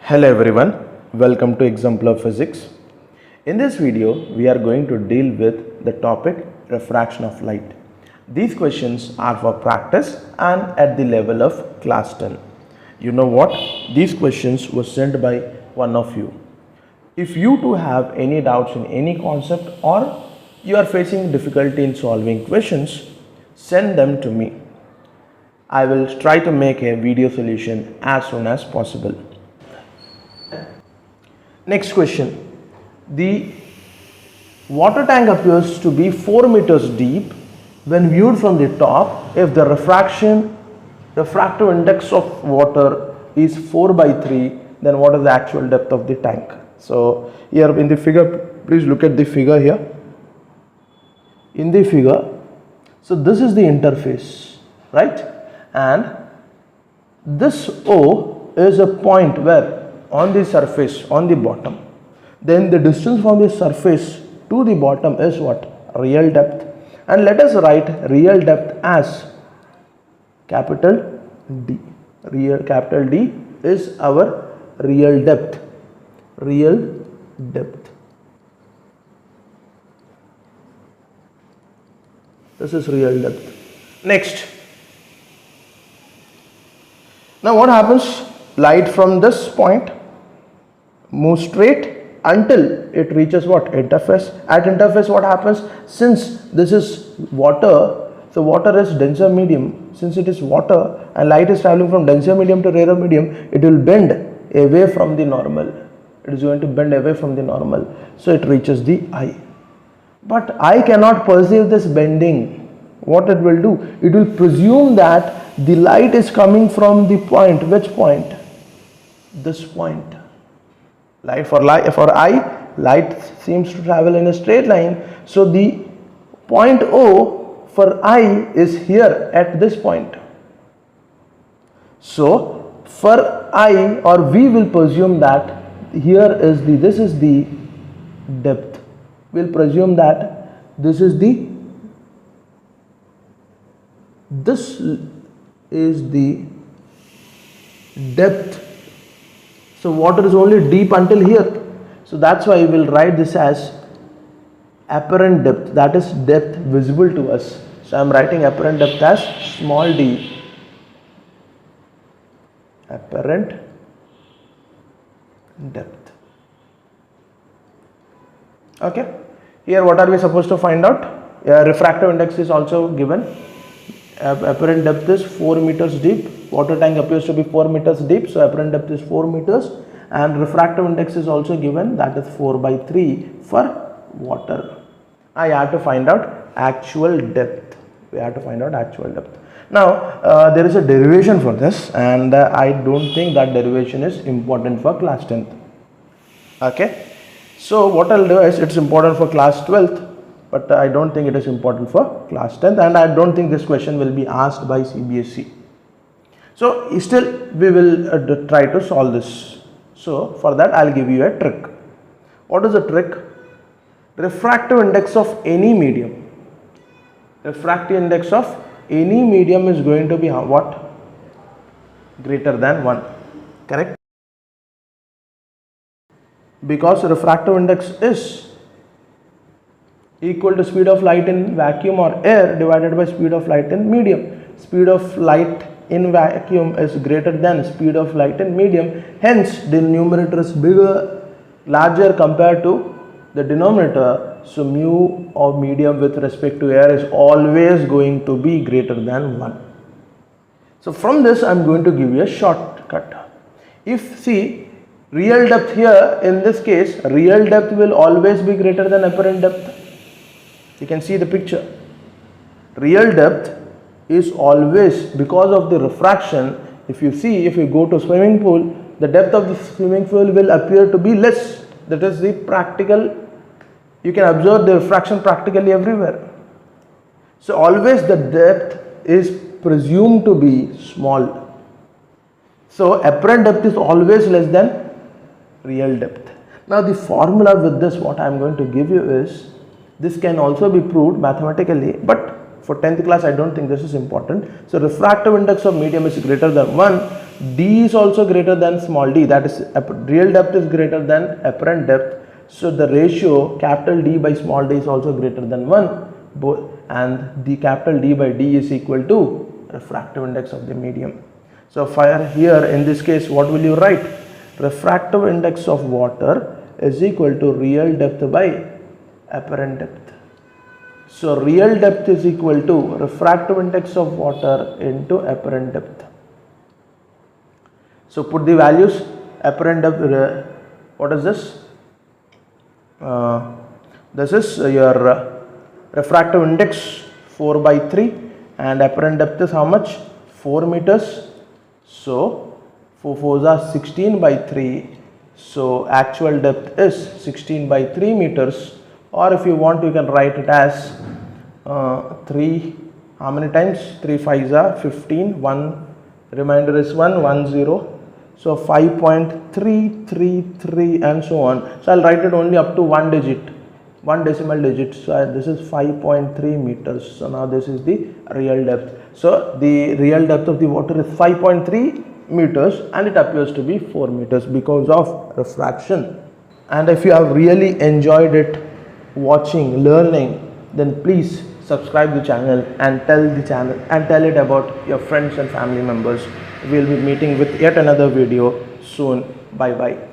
Hello everyone, welcome to Exemplar Physics. In this video, we are going to deal with the topic refraction of light. These questions are for practice and at the level of class 10. You know what? These questions were sent by one of you. If you too have any doubts in any concept or you are facing difficulty in solving questions, send them to me. I will try to make a video solution as soon as possible. Next question. The water tank appears to be 4 meters deep when viewed from the top. If the refractive index of water is 4/3, then what is the actual depth of the tank? So here in the figure, please look at the figure here. In the figure, so this is the interface, right? And this O is a point where on the surface, on the bottom, then the distance from the surface to the bottom is what? Real depth. And let us write real depth as capital D. Capital D is our real depth. Real depth. This is real depth. Next. Now what happens? Light from this point moves straight until it reaches what? Interface. At interface what happens? Since this is water, so water is denser medium. Since it is water and light is traveling from denser medium to rarer medium, it will bend away from the normal. It is going to bend away from the normal. So it reaches the eye. But eye cannot perceive this bending. What it will do? It will presume that the light is coming from the point. Which point? This point. For eye, light seems to travel in a straight line. So the point O for eye is here at this point. So for eye, or we will presume that here is this is the depth. We'll presume that this is the depth. So water is only deep until here. So that's why we will write this as apparent depth. That is depth visible to us. So I am writing apparent depth as small d. Apparent depth. Okay. Here what are we supposed to find out? Refractive index is also given. Apparent depth is 4 meters deep. Water tank appears to be 4 meters deep, so apparent depth is 4 meters, and refractive index is also given, that is 4/3 for water. I have to find out actual depth. We have to find out actual depth. Now there is a derivation for this, and I don't think that derivation is important for class 10th. Okay, so what I'll do is, it's important for class 12th, but I don't think it is important for class 10th, and I don't think this question will be asked by CBSE. So still we will try to solve this. So for that I'll give you a trick. What is the trick? Refractive index of any medium. Refractive index of any medium is going to be what? Greater than 1. Correct? Because refractive index is equal to speed of light in vacuum or air divided by speed of light in medium. Speed of light in vacuum is greater than speed of light in medium. Hence, the numerator is larger compared to the denominator. So, mu of medium with respect to air is always going to be greater than 1. So, from this I am going to give you a shortcut. If see, real depth here, in this case, real depth will always be greater than apparent depth. You can see the picture. Real depth is always, because of the refraction, if you go to swimming pool, the depth of the swimming pool will appear to be less. That is the practical, you can observe the refraction practically everywhere. So always the depth is presumed to be small. So apparent depth is always less than real depth. Now the formula with this, what I am going to give you is, this can also be proved mathematically, but for 10th class I don't think this is important. So refractive index of medium is greater than 1. d is also greater than small d, that is real depth is greater than apparent depth. So the ratio capital D by small d is also greater than 1, and the capital D by d is equal to refractive index of the medium. So here in this case, what will you write? Refractive index of water is equal to real depth by apparent depth. So real depth is equal to refractive index of water into apparent depth. So put the values. Apparent depth, what is this? This is your refractive index 4 by 3, and apparent depth is how much? 4 meters. So 4 4s are 16 by 3. So actual depth is 16 by 3 meters, or if you want you can write it as 3, how many times? 3 5s are 15, 1 remainder is 1, 1 0. So 5.333 and so on. So I'll write it only up to one decimal digit. So this is 5.3 meters. So now this is the real depth. So the real depth of the water is 5.3 meters, and it appears to be 4 meters because of refraction. And if you have really enjoyed it, watching, learning, then please subscribe the channel and tell it about your friends and family members. We'll be meeting with yet another video soon. Bye bye.